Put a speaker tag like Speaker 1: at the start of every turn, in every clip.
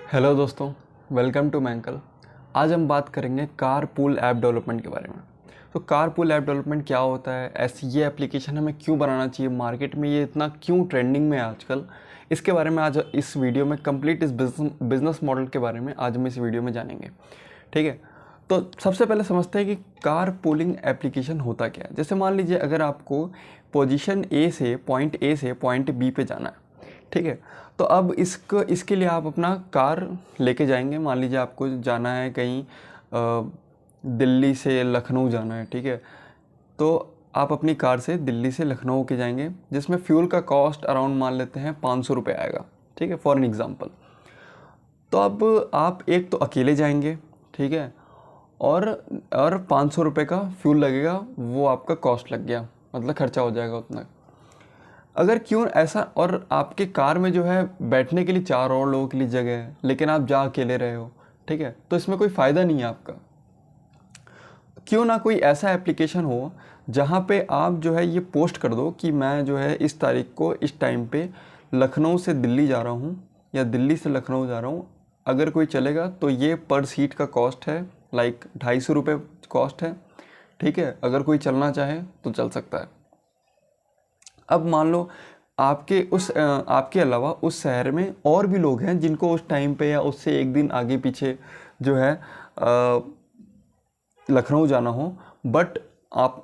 Speaker 1: Hello दोस्तों, welcome to मैंकल। आज हम बात करेंगे कार पूल ऐप डेवलपमेंट के बारे में। तो कार पूल ऐप डेवलपमेंट क्या होता है, ऐसी ये एप्लीकेशन हमें क्यों बनाना चाहिए, मार्केट में ये इतना क्यों ट्रेंडिंग में है आजकल, इसके बारे में आज इस वीडियो में कंप्लीट इस बिजनेस मॉडल के बारे में आज हम इस वीडियो में जानेंगे। ठीक है, तो सबसे पहले समझते हैं कि कार पूलिंग एप्लीकेशन होता क्या है। जैसे मान लीजिए अगर आपको पोजीशन ए से पॉइंट बी पे जाना है, ठीक है, तो अब इसके लिए आप अपना कार लेके जाएंगे। मान लीजिए आपको जाना है कहीं दिल्ली से लखनऊ जाना है, ठीक है, तो आप अपनी कार से दिल्ली से लखनऊ के जाएंगे, जिसमें फ्यूल का कॉस्ट अराउंड मान लेते हैं 500 रुपये आएगा, ठीक है, फॉर एन एग्ज़ाम्पल। तो अब आप एक तो अकेले जाएंगे, ठीक है, और 500 रुपये का फ्यूल लगेगा, वो आपका कॉस्ट लग गया, मतलब खर्चा हो जाएगा उतना। अगर क्यों ऐसा, और आपके कार में जो है बैठने के लिए 4 और लोगों के लिए जगह है, लेकिन आप जा अकेले रहे हो, ठीक है, तो इसमें कोई फ़ायदा नहीं है आपका। क्यों ना कोई ऐसा एप्लीकेशन हो जहाँ पे आप जो है ये पोस्ट कर दो कि मैं जो है इस तारीख को इस टाइम पे लखनऊ से दिल्ली जा रहा हूँ या दिल्ली से लखनऊ जा रहा हूँ, अगर कोई चलेगा तो ये पर सीट का कॉस्ट है, लाइक 250 रुपये कॉस्ट है, ठीक है, अगर कोई चलना चाहे तो चल सकता है। अब मान लो आपके अलावा उस शहर में और भी लोग हैं जिनको उस टाइम पे या उससे एक दिन आगे पीछे जो है लखनऊ जाना हो, बट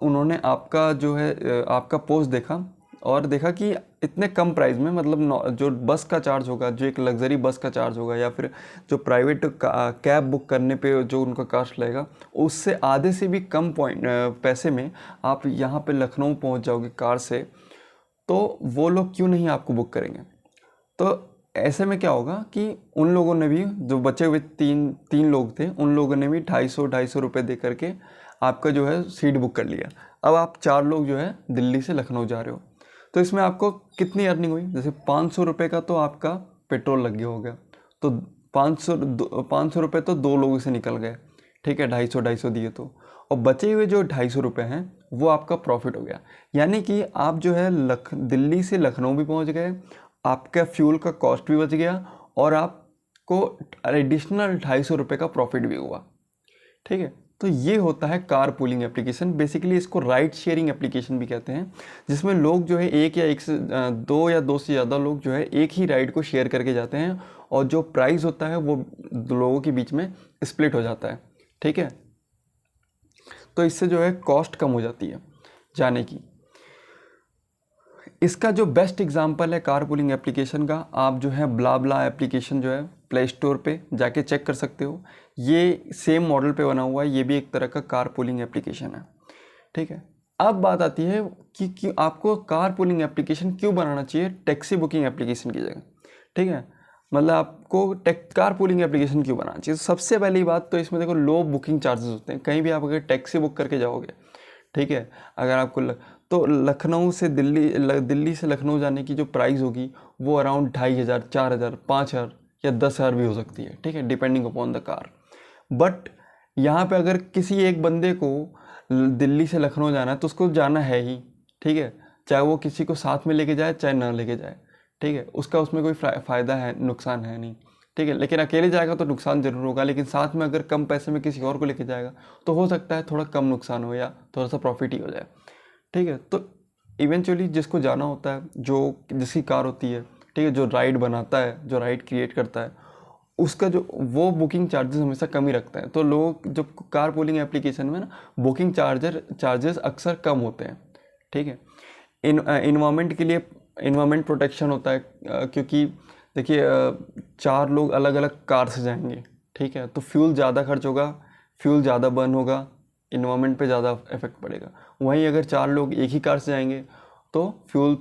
Speaker 1: उन्होंने आपका जो है आपका पोस्ट देखा और देखा कि इतने कम प्राइस में, मतलब जो बस का चार्ज होगा, जो एक लग्जरी बस का चार्ज होगा या फिर जो प्राइवेट कैब बुक करने पे जो उनका कॉस्ट लगेगा, उससे आधे से भी कम पैसे में आप यहाँ पे लखनऊ पहुँच जाओगे कार से, तो वो लोग क्यों नहीं आपको बुक करेंगे। तो ऐसे में क्या होगा कि उन लोगों ने भी, जो बचे हुए तीन लोग थे, उन लोगों ने भी 250 रुपये दे करके आपका जो है सीट बुक कर लिया। अब आप 4 लोग जो है दिल्ली से लखनऊ जा रहे हो, तो इसमें आपको कितनी अर्निंग हुई, जैसे 500 रुपये का तो आपका पेट्रोल लग गया हो गया, तो 500 रुपये तो 2 लोगों से निकल गए, ठीक है, 250 दिए तो, और बचे हुए जो 250 रुपये हैं वो आपका प्रॉफिट हो गया। यानी कि आप जो है दिल्ली से लखनऊ भी पहुंच गए, आपका फ्यूल का कॉस्ट भी बच गया और आपको एडिशनल 250 रुपये का प्रॉफिट भी हुआ, ठीक है। तो ये होता है कार पूलिंग एप्लीकेशन। बेसिकली इसको राइड शेयरिंग एप्लीकेशन भी कहते हैं, जिसमें लोग जो है दो या दो से ज़्यादा लोग जो है एक ही राइड को शेयर करके जाते हैं, और जो प्राइस होता है वो लोगों के बीच में स्प्लिट हो जाता है, ठीक है। तो इससे जो है कॉस्ट कम हो जाती है जाने की। इसका जो बेस्ट एग्जांपल है कार पूलिंग एप्लीकेशन का, आप जो है ब्ला एप्लीकेशन जो है प्ले स्टोर पे जाके चेक कर सकते हो। ये सेम मॉडल पे बना हुआ है, ये भी एक तरह का कार पूलिंग एप्लीकेशन है, ठीक है। अब बात आती है कि आपको कार पूलिंग एप्लीकेशन क्यों बनाना चाहिए टैक्सी बुकिंग एप्लीकेशन की जगह, ठीक है, मतलब आपको कार पूलिंग एप्लीकेशन क्यों बनाना चाहिए। सबसे पहली बात तो इसमें देखो, लो बुकिंग चार्जेस होते हैं। कहीं भी आप अगर टैक्सी बुक करके जाओगे, ठीक है, अगर आपको तो लखनऊ से दिल्ली से लखनऊ जाने की जो प्राइस होगी वो अराउंड 2500, 4000, 5000 या 10,000 भी हो सकती है, ठीक है, depending upon the car. But यहाँ पे अगर किसी एक बंदे को दिल्ली से लखनऊ जाना है तो उसको जाना है ही, ठीक है, चाहे वो किसी को साथ में लेके जाए चाहे ना लेके जाए, ठीक है, उसका उसमें कोई फ़ायदा है, नुकसान है नहीं, ठीक है। लेकिन अकेले जाएगा तो नुकसान ज़रूर होगा, लेकिन साथ में अगर कम पैसे में किसी और को लेके जाएगा तो हो सकता है थोड़ा कम नुकसान हो या थोड़ा सा प्रॉफिट ही हो जाए, ठीक है। तो इवेंचुअली जिसको जाना होता है, जो जिसकी कार होती है, ठीक है, जो राइड बनाता है, जो राइड क्रिएट करता है, उसका जो वो बुकिंग चार्जेस हमेशा कम ही रखता है। तो लोग जो कार पूलिंग एप्लीकेशन में ना बुकिंग चार्जेस अक्सर कम होते हैं, ठीक है। इन्वायरमेंट के लिए इन्वायरमेंट प्रोटेक्शन होता है, क्योंकि देखिए 4 लोग अलग अलग कार से जाएंगे, ठीक है, तो फ्यूल ज़्यादा खर्च होगा, फ्यूल ज़्यादा बर्न होगा, इन्वायरमेंट पे ज़्यादा इफेक्ट पड़ेगा। वहीं अगर 4 लोग एक ही कार से जाएंगे तो फ्यूल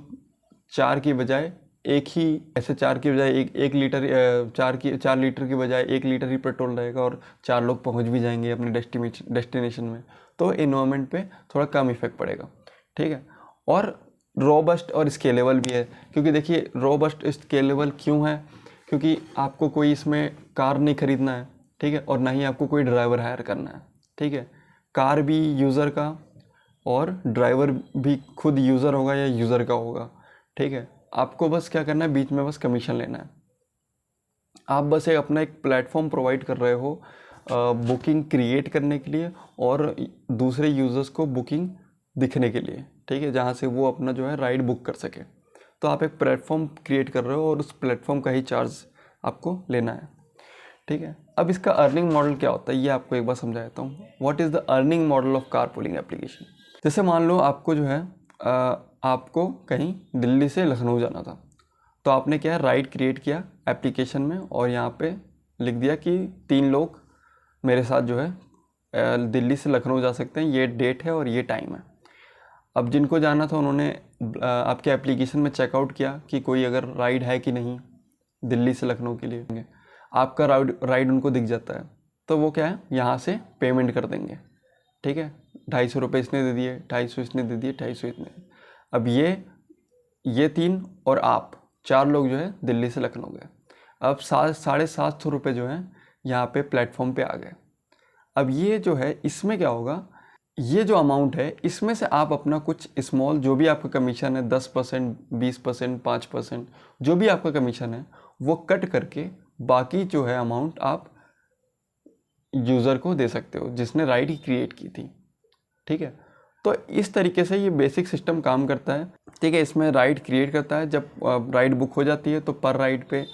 Speaker 1: 4 की बजाय एक ही, ऐसे 4 की बजाय एक लीटर 4 लीटर की बजाय 1 लीटर ही पेट्रोल रहेगा, और 4 लोग पहुंच भी जाएंगे अपने डेस्टिनेशन में, तो इन्वायरमेंट पे थोड़ा कम इफेक्ट पड़ेगा, ठीक है। और रोबस्ट और स्केलेबल भी है, क्योंकि देखिए रोबस्ट स्केलेबल क्यों है, क्योंकि आपको कोई इसमें कार नहीं खरीदना है, ठीक है, और ना ही आपको कोई ड्राइवर हायर करना है, ठीक है। कार भी यूज़र का और ड्राइवर भी खुद यूज़र होगा या यूज़र का होगा, ठीक है। आपको बस क्या करना है, बीच में बस कमीशन लेना है, आप बस एक अपना एक प्लेटफॉर्म प्रोवाइड कर रहे हो बुकिंग क्रिएट करने के लिए और दूसरे यूज़र्स को बुकिंग दिखने के लिए, ठीक है, जहाँ से वो अपना जो है राइड बुक कर सके। तो आप एक प्लेटफॉर्म क्रिएट कर रहे हो और उस प्लेटफॉर्म का ही चार्ज आपको लेना है, ठीक है। अब इसका अर्निंग मॉडल क्या होता है ये आपको एक बार समझा देता हूँ। What is the earning model of carpooling application. जैसे मान लो आपको जो है आपको कहीं दिल्ली से लखनऊ जाना था, तो आपने क्या राइड क्रिएट किया एप्लीकेशन में और यहाँ पे लिख दिया कि 3 लोग मेरे साथ जो है दिल्ली से लखनऊ जा सकते हैं, ये डेट है और ये टाइम है। अब जिनको जाना था उन्होंने आपके एप्लीकेशन में चेकआउट किया कि कोई अगर राइड है कि नहीं दिल्ली से लखनऊ के लिए। आपका राइड उनको दिख जाता है, तो वो क्या है यहाँ से पेमेंट कर देंगे, ठीक है। 250 रुपये इसने दे दिए, 250 इसने दे दिए, 250 इसने। अब ये 3 और आप 4 लोग जो है दिल्ली से लखनऊ गए। अब 750 रुपये जो है यहाँ पे प्लेटफॉर्म पे आ गए। अब ये जो है इसमें क्या होगा, ये जो अमाउंट है इसमें से आप अपना कुछ स्मॉल जो भी आपका कमीशन है 10%, 20%, 5% जो भी आपका कमीशन है वो कट करके बाकी जो है अमाउंट आप यूज़र को दे सकते हो जिसने राइड ही क्रिएट की थी, ठीक है। तो इस तरीके से ये बेसिक सिस्टम काम करता है, ठीक है। इसमें राइड क्रिएट करता है, जब राइड बुक हो जाती है तो पर राइड पे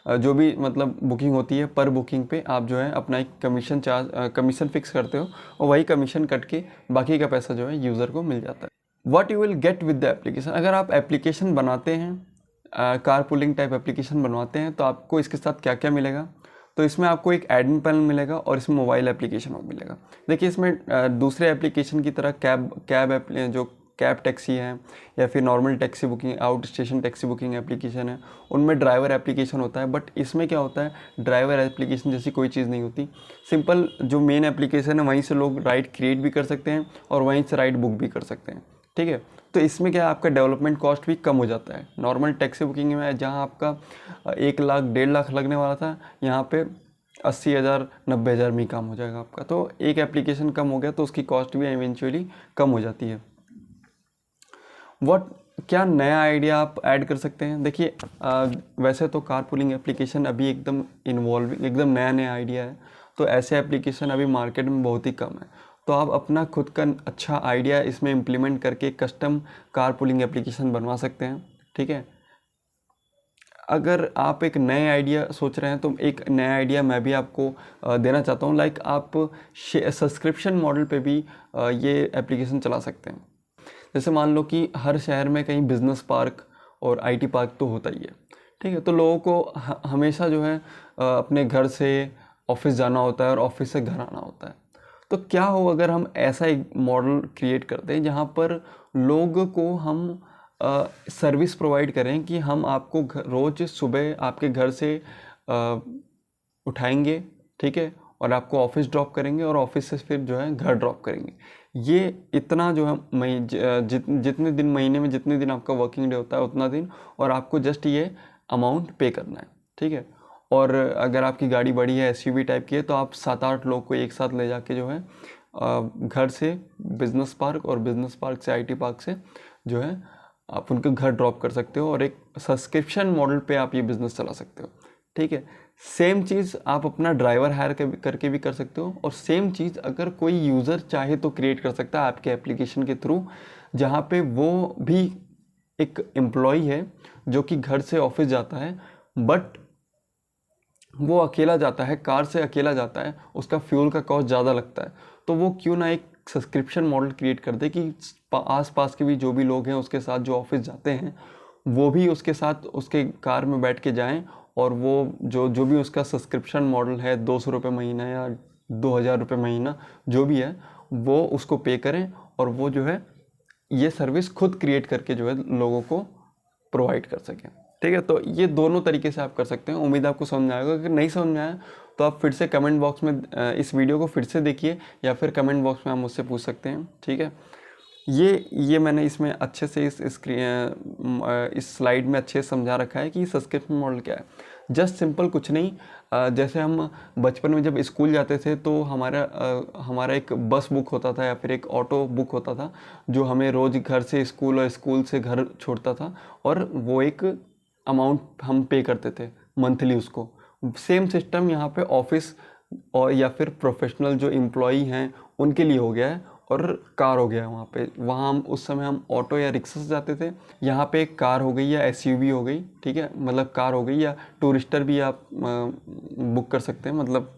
Speaker 1: जो भी मतलब बुकिंग होती है पर बुकिंग पे आप जो है अपना एक कमीशन फिक्स करते हो और वही कमीशन कट के बाकी का पैसा जो है यूज़र को मिल जाता है। What you will get with the application. अगर आप एप्लीकेशन बनाते हैं कारपूलिंग टाइप एप्लीकेशन बनवाते हैं तो आपको इसके साथ क्या क्या मिलेगा। तो इसमें आपको एक एडमिन पैनल मिलेगा और इसमें मोबाइल एप्लीकेशन मिलेगा। देखिए इसमें दूसरे एप्लीकेशन की तरह जो कैब टैक्सी है या फिर normal taxi booking, out station taxi booking application है, उनमें ड्राइवर एप्लीकेशन होता है। बट इसमें क्या होता है ड्राइवर एप्लीकेशन जैसी कोई चीज़ नहीं होती। सिंपल जो मेन एप्लीकेशन है वहीं से लोग राइड क्रिएट भी कर सकते हैं और वहीं से राइड बुक भी कर सकते हैं, ठीक है। तो इसमें क्या है आपका डेवलपमेंट कॉस्ट भी कम हो जाता है। नॉर्मल टैक्सी बुकिंग में जहाँ आपका 1 लाख 1.5 लाख लगने वाला था, यहाँ पे 80,000 90,000 में काम हो जाएगा आपका। तो एक एप्लीकेशन कम हो गया तो उसकी कॉस्ट भी इवेंचुअली कम हो जाती है। क्या नया आइडिया आप ऐड कर सकते हैं। देखिए वैसे तो कारपूलिंग एप्लीकेशन अभी एकदम नया आइडिया है, तो ऐसे एप्लीकेशन अभी मार्केट में बहुत ही कम है। तो आप अपना खुद का अच्छा आइडिया इसमें इम्प्लीमेंट करके कस्टम कारपूलिंग एप्लीकेशन बनवा सकते हैं, ठीक है। अगर आप एक नए आइडिया सोच रहे हैं तो एक नया आइडिया मैं भी आपको देना चाहता हूँ। लाइक आप सब्सक्रिप्शन मॉडल पे भी ये एप्लीकेशन चला सकते हैं। जैसे मान लो कि हर शहर में कहीं बिजनेस पार्क और आईटी पार्क तो होता ही है, ठीक है। तो लोगों को हमेशा जो है अपने घर से ऑफिस जाना होता है और ऑफिस से घर आना होता है। तो क्या हो अगर हम ऐसा एक मॉडल क्रिएट कर दें जहाँ पर लोगों को हम सर्विस प्रोवाइड करें कि हम आपको रोज़ सुबह आपके घर से उठाएंगे, ठीक है, और आपको ऑफिस ड्रॉप करेंगे और ऑफिस से फिर जो है घर ड्रॉप करेंगे। ये इतना जो है जितने दिन महीने में जितने दिन आपका वर्किंग डे होता है उतना दिन, और आपको जस्ट ये अमाउंट पे करना है, ठीक है। और अगर आपकी गाड़ी बड़ी है एसयूवी टाइप की है तो आप 7-8 लोग को एक साथ ले जाके जो है घर से बिज़नेस पार्क और बिज़नेस पार्क से आईटी पार्क से जो है आप उनके घर ड्रॉप कर सकते हो और एक सब्सक्रिप्शन मॉडल पे आप ये बिज़नेस चला सकते हो, ठीक है। सेम चीज़ आप अपना ड्राइवर हायर करके भी कर सकते हो, और सेम चीज़ अगर कोई यूज़र चाहे तो क्रिएट कर सकता है आपके एप्लीकेशन के थ्रू, जहाँ पे वो भी एक एम्प्लॉई है जो कि घर से ऑफिस जाता है बट वो अकेला जाता है, कार से अकेला जाता है, उसका फ्यूल का कॉस्ट ज़्यादा लगता है। तो वो क्यों ना एक सब्सक्रिप्शन मॉडल क्रिएट कर दे कि आसपास के भी जो भी लोग हैं उसके साथ जो ऑफिस जाते हैं वो भी उसके साथ उसके कार में बैठ के जाएं, और वो जो भी उसका सब्सक्रिप्शन मॉडल है 200 रुपये महीना या 2,000 रुपये महीना जो भी है वो उसको पे करें, और वो जो है ये सर्विस खुद क्रिएट करके जो है लोगों को प्रोवाइड कर सकें, ठीक है। तो ये दोनों तरीके से आप कर सकते हैं। उम्मीद आपको समझ में आएगा। अगर नहीं समझ में आया तो आप फिर से कमेंट बॉक्स में इस वीडियो को फिर से देखिए या फिर कमेंट बॉक्स में आप मुझसे पूछ सकते हैं, ठीक है। ये मैंने इसमें अच्छे से इस स्लाइड में अच्छे से समझा रखा है कि सब्सक्रिप्शन मॉडल क्या है। जस्ट सिंपल कुछ नहीं, जैसे हम बचपन में जब स्कूल जाते थे तो हमारा एक बस बुक होता था या फिर एक ऑटो बुक होता था जो हमें रोज़ घर से स्कूल और स्कूल से घर छोड़ता था, और वो एक अमाउंट हम पे करते थे मंथली उसको। सेम सिस्टम यहाँ पे ऑफिस और या फिर प्रोफेशनल जो एम्प्लॉई हैं उनके लिए हो गया है, और कार हो गया है वहाँ पे। वहाँ हम उस समय हम ऑटो या रिक्शा से जाते थे, यहाँ पे एक कार हो गई या एसयूवी हो गई, ठीक है, मतलब कार हो गई, या टूरिस्टर भी आप बुक कर सकते हैं, मतलब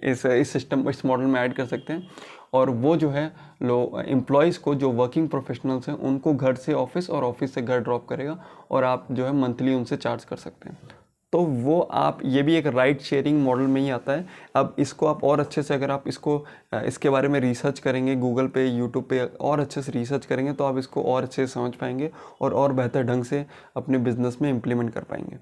Speaker 1: इस सिस्टम इस मॉडल में ऐड कर सकते हैं। और वो जो है एम्प्लॉयज़ को, जो वर्किंग प्रोफेशनल्स हैं, उनको घर से ऑफिस और ऑफिस से घर ड्रॉप करेगा, और आप जो है मंथली उनसे चार्ज कर सकते हैं। तो वो आप, ये भी एक राइड शेयरिंग मॉडल में ही आता है। अब इसको आप और अच्छे से, अगर आप इसके बारे में रिसर्च करेंगे गूगल पे, यूट्यूब पे और अच्छे से रिसर्च करेंगे, तो आप इसको और अच्छे से समझ पाएंगे और बेहतर ढंग से अपने बिजनेस में इम्प्लीमेंट कर पाएंगे।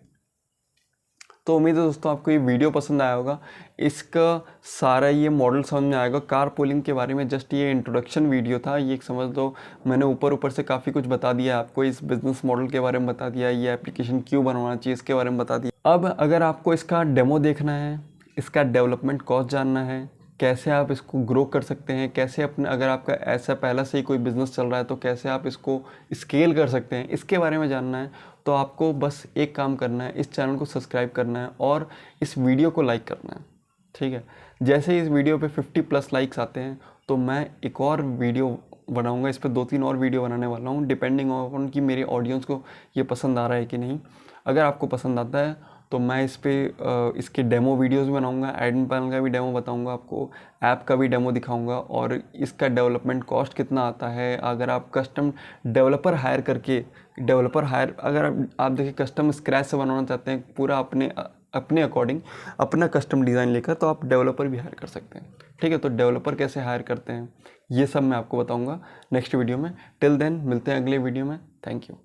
Speaker 1: तो उम्मीद है दोस्तों आपको ये वीडियो पसंद आया होगा, इसका सारा ये मॉडल समझ में आएगा। कार पूलिंग के बारे में जस्ट ये इंट्रोडक्शन वीडियो था, ये समझ लो मैंने ऊपर से काफ़ी कुछ बता दिया आपको, इस बिज़नेस मॉडल के बारे में बता दिया, ये एप्लीकेशन क्यों बनवाना चाहिए इसके बारे में बता दिया। अब अगर आपको इसका डेमो देखना है, इसका डेवलपमेंट कॉस्ट जानना है, कैसे आप इसको ग्रो कर सकते हैं, कैसे अपने, अगर आपका ऐसा पहला से ही कोई बिज़नेस चल रहा है तो कैसे आप इसको स्केल कर सकते हैं, इसके बारे में जानना है, तो आपको बस एक काम करना है, इस चैनल को सब्सक्राइब करना है और इस वीडियो को लाइक करना है, ठीक है। जैसे ही इस वीडियो पे 50+ लाइक्स आते हैं तो मैं एक और वीडियो बनाऊंगा, इस पर 2-3 और वीडियो बनाने वाला हूँ, डिपेंडिंग ऑन कि मेरे ऑडियंस को ये पसंद आ रहा है कि नहीं। अगर आपको पसंद आता है तो मैं इस पर इसके डेमो वीडियोस भी बनाऊंगा, एडमिन पैनल का भी डेमो बताऊंगा आपको, ऐप का भी डेमो दिखाऊंगा, और इसका डेवलपमेंट कॉस्ट कितना आता है। अगर आप कस्टम डेवलपर हायर करके, अगर आप देखिए कस्टम स्क्रैच से बनाना चाहते हैं पूरा अपने अकॉर्डिंग, अपना कस्टम डिज़ाइन लेकर, तो आप डेवलपर भी हायर कर सकते हैं, ठीक है। तो डेवलपर कैसे हायर करते हैं ये सब मैं आपको बताऊँगा नेक्स्ट वीडियो में। टिल देन मिलते हैं अगले वीडियो में। Thank you.